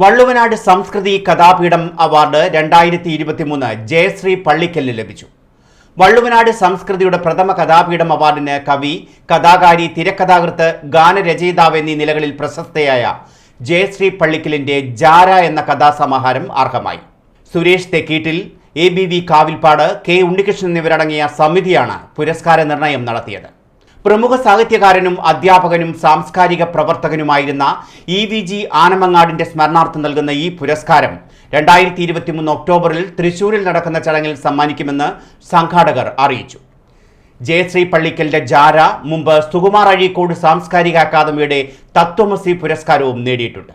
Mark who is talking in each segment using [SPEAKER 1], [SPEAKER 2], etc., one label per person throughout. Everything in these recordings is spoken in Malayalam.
[SPEAKER 1] വള്ളുവനാട് സംസ്കൃതി കഥാപീഠം അവാർഡ് 2023 ജയശ്രീ പള്ളിക്കലിന് ലഭിച്ചു. വള്ളുവനാട് സംസ്കൃതിയുടെ പ്രഥമ കഥാപീഠം അവാർഡിന് കവി, കഥാകാരി, തിരക്കഥാകൃത്ത്, ഗാനരചയിതാവ് എന്നീ നിലകളിൽ പ്രശസ്തയായ ജയശ്രീ പള്ളിക്കലിന്റെ ജാര എന്ന കഥാസമാഹാരം അർഹമായി. സുരേഷ് തെക്കീട്ടിൽ, ABV കാവിൽപ്പാട്, K ഉണ്ണികൃഷ്ണൻ എന്നിവരടങ്ങിയ സമിതിയാണ് പുരസ്കാര നിർണയം നടത്തിയത്. പ്രമുഖ സാഹിത്യകാരനും അധ്യാപകനും സാംസ്കാരിക പ്രവർത്തകനുമായിരുന്ന EVG ആനമങ്ങാടിന്റെ സ്മരണാർത്ഥം നൽകുന്ന ഈ പുരസ്കാരം 2023 ഒക്ടോബറിൽ തൃശൂരിൽ നടക്കുന്ന ചടങ്ങിൽ സമ്മാനിക്കുമെന്ന് സംഘാടകർ അറിയിച്ചു. ജയശ്രീ പള്ളിക്കലിന്റെ ജാര മുമ്പ് സുകുമാർ അഴീക്കോട് സാംസ്കാരിക അക്കാദമിയുടെ തത്വമസി പുരസ്കാരവും നേടിയിട്ടുണ്ട്.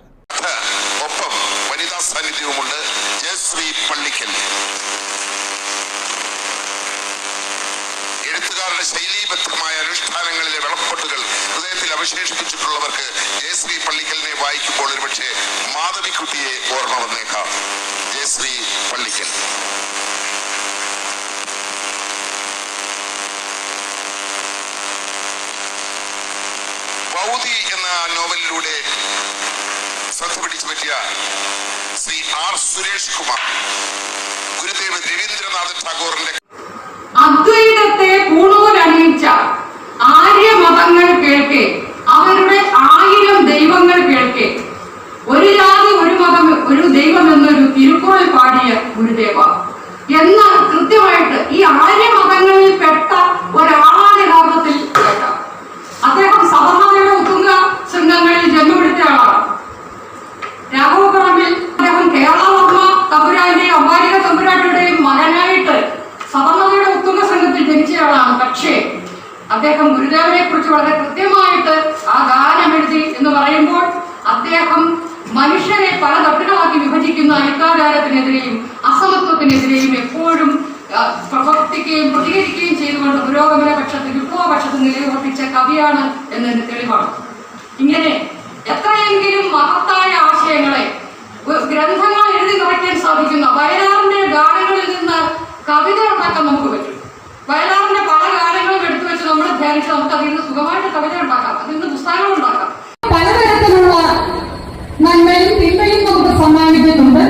[SPEAKER 2] എഴുത്തുകാരുടെ ശൈലീബദ്ധമായ അനുഷ്ഠാനങ്ങളിലെ വെളപ്പൊട്ടുകൾ ഹൃദയത്തിൽ അവശേഷിപ്പിച്ചിട്ടുള്ളവർക്ക് ജയശ്രീ പള്ളിക്കലിനെ വായിക്കുമ്പോൾ ഒരുപക്ഷെ മാധവിക്കുട്ടിയെ ഓർമ്മ വന്നേക്കാം. ജയശ്രീ പള്ളിക്കൽ ബൗദ്ധി എന്ന നോവലിലൂടെ ശ്രദ്ധ പിടിച്ചു പറ്റിയ ശ്രീ R. സുരേഷ് കുമാർ ഗുരുദേവ് രവീന്ദ്രനാഥ് ടാഗോറിന്റെ
[SPEAKER 3] അദ്വൈതത്തെ പൂണൂലണിയിച്ച ആര്യമതങ്ങൾ കേൾക്കെ, അവരുടെ 1000 ദൈവങ്ങൾ കേൾക്കെ, ഒരു ജാതി ഒരു മതം ഒരു ദൈവം എന്നൊരു തിരുക്കുറൾ പാടിയ ഗുരുദേവ എന്ന കൃത്യമായിട്ട് ഈ ആര്യമതങ്ങളിൽ പെട്ട ഒരാളാണ് യഥാർത്ഥത്തിൽ കേട്ട. അദ്ദേഹം സവർണതയുടെ ഉത്തുംഗ ശൃംഗങ്ങളിൽ ജന്മമെടുത്ത ആളാണ്. രാഘവപുരമിൽ അദ്ദേഹം കേരളവർമ്മ തമ്പുരാന്റെയും അംബാലിക തമ്പുരാട്ടിയുടെയും മകനായിട്ട് സവർണതയുടെ ഉത്തുംഗ സംഘത്തിൽ ജനിച്ചയാളാണ്. പക്ഷേ അദ്ദേഹം ഗുരുദേവനെ കുറിച്ച് വളരെ കൃത്യമായിട്ട് ആ ഗാനം എഴുതി എന്ന് പറയുമ്പോൾ അദ്ദേഹം മനുഷ്യനെ പല തട്ടുകളാക്കി വിഭജിക്കുന്ന അയിത്താചാരത്തിനെതിരെയും അസമത്വത്തിനെതിരെയും എപ്പോഴും പ്രവർത്തിക്കുകയും പ്രതികരിക്കുകയും ചെയ്തുകൊണ്ട് പുരോഗമന പക്ഷത്തിൽ വിപ്ലവപക്ഷത്തിൽ നിലയുറപ്പിച്ച കവിയാണ് എന്നതിന് തെളിവാണ്. ഇങ്ങനെ എത്രയെങ്കിലും മഹത്തായ ആശയങ്ങളെ ഗ്രന്ഥങ്ങൾ എഴുതി നിറയ്ക്കാൻ സാധിക്കുന്ന വയലാറിന്റെ ഗാനങ്ങളിൽ നിന്ന് കവിത ഉണ്ടാക്കാൻ നമുക്ക് പറ്റും. വയലാറിന്റെ പല ഗാനങ്ങളും എടുത്തു വെച്ച് നമ്മൾ ധ്യാനിച്ച് നമുക്ക് അതിൽ നിന്ന് സുഖമായിട്ട് കവിത ഉണ്ടാക്കാം, അതിൽ നിന്ന് പുസ്തകങ്ങൾ ഉണ്ടാക്കാം.
[SPEAKER 4] പലതരത്തിലുള്ള നന്മയും തിന്മയും നമുക്ക് സമ്മാനിക്കുന്നുണ്ട്.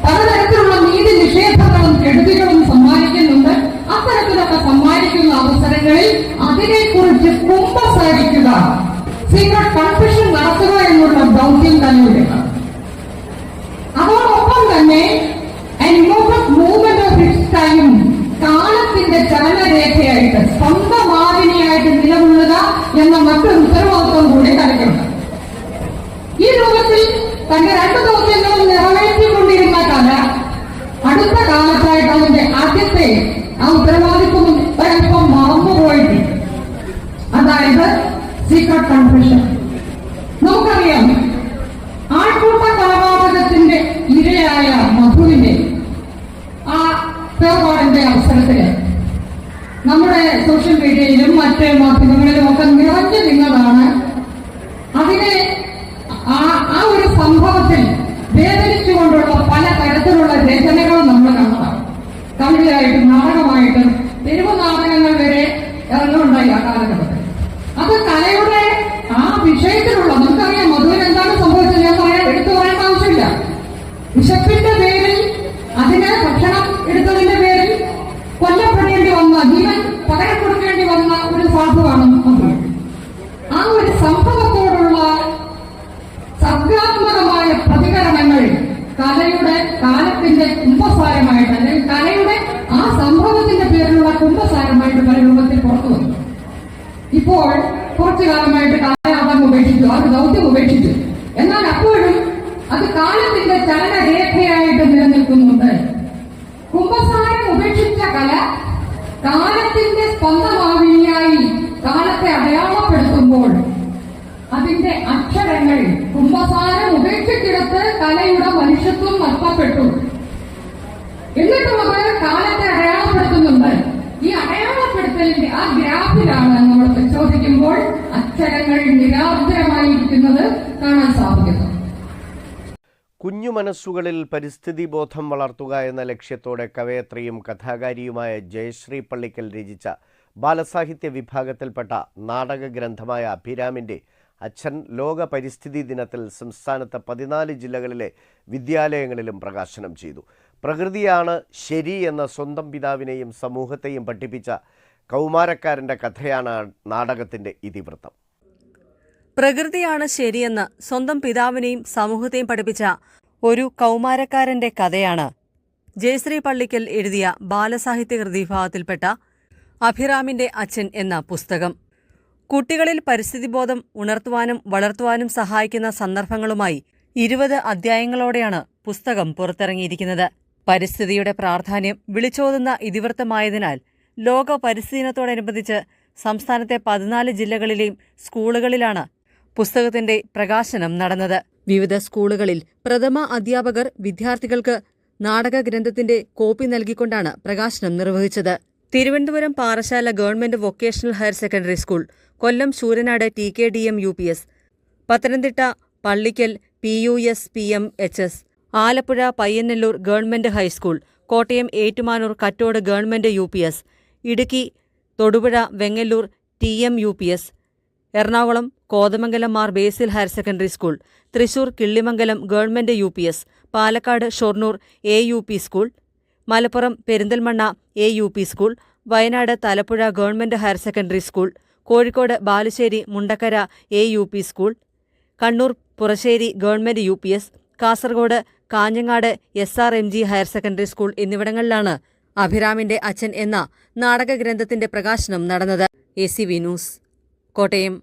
[SPEAKER 4] പലതരത്തിലുള്ള നീതി നിഷേധങ്ങളും കെടുതികളും സമ്മാനിക്കുന്നുണ്ട്. അത്തരത്തിലൊക്കെ സമ്മാനിക്കുന്ന അവസരങ്ങളിൽ അതിനെക്കുറിച്ച് കുമ്പസാരിക്കുക, സീക്രട്ട് കൺഫെഷൻ നടത്തുക എന്നുള്ള ദൗത്യം തന്നെയുണ്ട്. അതോടൊപ്പം തന്നെ മൂവ്മെന്റ് ഓഫ് ഹിസ് ടൈം കാലത്തിന്റെ ചലനരേഖയായിട്ട് സ്വന്തം മാലിന്യായിട്ട് നിലകൊള്ളുക എന്ന മറ്റൊരു ഉത്തരവാദിത്വം കൂടി തനിക്കുണ്ട്. ഈ രൂപത്തിൽ തന്റെ 2 ദൗത്യങ്ങളും നിറവേറ്റിക്കൊണ്ടിരുന്ന കല അടുത്ത കാലത്തായിട്ട് അതിന്റെ ആദ്യത്തെ ആ ഉത്തരവാദിത്വം ഒരൽപ്പം മറന്നുപോയിട്ടുണ്ട്. അതായത് സീക്രട്ട് കൺഫെഷൻ. നമുക്കറിയാം, ആൾക്കൂട്ട കൊലപാതകത്തിന്റെ ഇരയായ മധുവിന്റെ ആ വേർപാടിന്റെ അവസരത്തില് നമ്മുടെ സോഷ്യൽ മീഡിയയിലും മറ്റ് മാധ്യമങ്ങളിലും ഒക്കെ നിറഞ്ഞു നിന്നതാണ്. അതിനെ ആ ഒരു സംഭവത്തിൽ വേദനിച്ചുകൊണ്ടുള്ള പല തരത്തിലുള്ള രചനകളും നമ്മൾ കണ്ടതാണ്. കവിതയായിട്ടും നാടകമായിട്ടും തെരുവ് നാടകങ്ങൾ വരെ ഇറങ്ങുണ്ടായി ആ കാലഘട്ടത്തിൽ. അത് കലയുടെ ആ വിഷയത്തിലുള്ള, നമുക്കറിയാം മധുവിന് എന്താണ് സംഭവിച്ചത്, ഞാൻ എടുത്തു പറയേണ്ട ആവശ്യമില്ല. വിശപ്പിന്റെ പേരിൽ, അതിന് ഭക്ഷണം എടുത്തതിന്റെ പേരിൽ കൊല്ലപ്പെടേണ്ടി വന്ന, ജീവൻ പകരം കൊടുക്കേണ്ടി വന്ന ഒരു സാധുവാണ് മധു. ആ ഒരു സംഭവത്തോടുള്ള സർഗാത്മകമായ പ്രതികരണങ്ങൾ കലയുടെ കാലത്തിന്റെ കുംഭസാരമായിട്ട്, അല്ലെങ്കിൽ കലയുടെ ആ സംഭവത്തിന്റെ പേരിലുള്ള കുംഭസാരമായിട്ട് പല രൂപത്തിൽ പുറത്തു വന്നു. ഇപ്പോൾ കുറച്ചു കാലമായിട്ട് കലയാതം ഉപേക്ഷിച്ചു, അത് ദൗത്യം ഉപേക്ഷിച്ചു. എന്നാൽ അപ്പോഴും അത് കാലത്തിന്റെ ചലനരേഖയായിട്ട് നിലനിൽക്കുന്നുണ്ട്. കുംഭസാരം ഉപേക്ഷിച്ച കല കാലത്തിന്റെ സ്പന്ദമാവിനിയായി കാലത്തെ അടയാളപ്പെടുത്തുമ്പോൾ അതിന്റെ അക്ഷരങ്ങൾ കുംഭസാരം ഉപേക്ഷിച്ചിടത്ത് കലയുടെ മനുഷ്യത്വം നഷ്ടപ്പെട്ടു. എന്നിട്ടും അത് കാലത്തെ അടയാളപ്പെടുത്തുന്നുണ്ട്. ഈ അടയാളപ്പെടുത്തലിന്റെ ആ ഗ്രാഫിലാണ് നമ്മൾ പരിശോധിക്കുമ്പോൾ അക്ഷരങ്ങൾ നിരാർദ്രമായിരിക്കുന്നത് കാണാൻ സാധിക്കുന്നു.
[SPEAKER 5] കുഞ്ഞു മനസ്സുകളിൽ പരിസ്ഥിതി ബോധം വളർത്തുക എന്ന ലക്ഷ്യത്തോടെ കവയത്രിയും കഥാകാരിയുമായ ജയശ്രീ പള്ളിക്കൽ രചിച്ച ബാലസാഹിത്യ വിഭാഗത്തിൽപ്പെട്ട നാടക ഗ്രന്ഥമായ അഭിരാമിൻ്റെ അച്ഛൻ ലോക പരിസ്ഥിതി ദിനത്തിൽ സംസ്ഥാനത്തെ 14 ജില്ലകളിലെ വിദ്യാലയങ്ങളിലും പ്രകാശനം ചെയ്തു. പ്രകൃതിയാണ് ശരി എന്ന സ്വന്തം പിതാവിനെയും സമൂഹത്തെയും പഠിപ്പിച്ച കൗമാരക്കാരൻ്റെ കഥയാണ് നാടകത്തിൻ്റെ ഇതിവൃത്തം.
[SPEAKER 6] പ്രകൃതിയാണ് ശരിയെന്ന് സ്വന്തം പിതാവിനെയും സമൂഹത്തെയും പഠിപ്പിച്ച ഒരു കൗമാരക്കാരന്റെ കഥയാണ് ജയശ്രീ പള്ളിക്കൽ എഴുതിയ ബാലസാഹിത്യകൃതി വിഭാഗത്തിൽപ്പെട്ട അഭിറാമിന്റെ അച്ഛൻ എന്ന പുസ്തകം. കുട്ടികളിൽ പരിസ്ഥിതിബോധം ഉണർത്തുവാനും വളർത്തുവാനും സഹായിക്കുന്ന സന്ദർഭങ്ങളുമായി 20 അധ്യായങ്ങളോടെയാണ് പുസ്തകം പുറത്തിറങ്ങിയിരിക്കുന്നത്. പരിസ്ഥിതിയുടെ പ്രാധാന്യം വിളിച്ചോതുന്ന ഇതിവൃത്തമായതിനാൽ ലോക പരിസ്ഥിതി ദിനത്തോടനുബന്ധിച്ച് സംസ്ഥാനത്തെ 14 ജില്ലകളിലെയും സ്കൂളുകളിലാണ് പുസ്തകത്തിന്റെ പ്രകാശനം നടന്നത്. വിവിധ സ്കൂളുകളിൽ പ്രഥമ അധ്യാപകർ വിദ്യാർത്ഥികൾക്ക് നാടകഗ്രന്ഥത്തിന്റെ കോപ്പി നൽകിക്കൊണ്ടാണ് പ്രകാശനം നിർവഹിച്ചത്. Thiruvananthapuram Parassala government vocational higher secondary school, Kollam Sooranad TKDM UPS, Pathanamthitta Pallikkal PUS PMHS, Alappuzha Payyanalloor government high school, Kottayam Ettumanoor Kattode government UPS, Idukki Thodupuzha Vengalloor TM UPS, Ernakulam Kothamangalam Mar Basil higher secondary school, Thrissur Killimangalam government UPS, Palakkad Shoranur AUP school, Malappuram Perinthalmanna AUP school, Wayanad Thalappuzha government higher secondary school, Kozhikode Balussery Mundakkara AUP school, Kannur Purassery government UPS, Kasaragod Kanhangad SRMG higher secondary school എന്നിവിടങ്ങളിലാണ് അഭിറാമിന്റെ അച്ഛൻ എന്ന നാടകഗ്രന്ഥത്തിന്റെ പ്രകാശനം നടന്നത്. ACV news, Kottayam.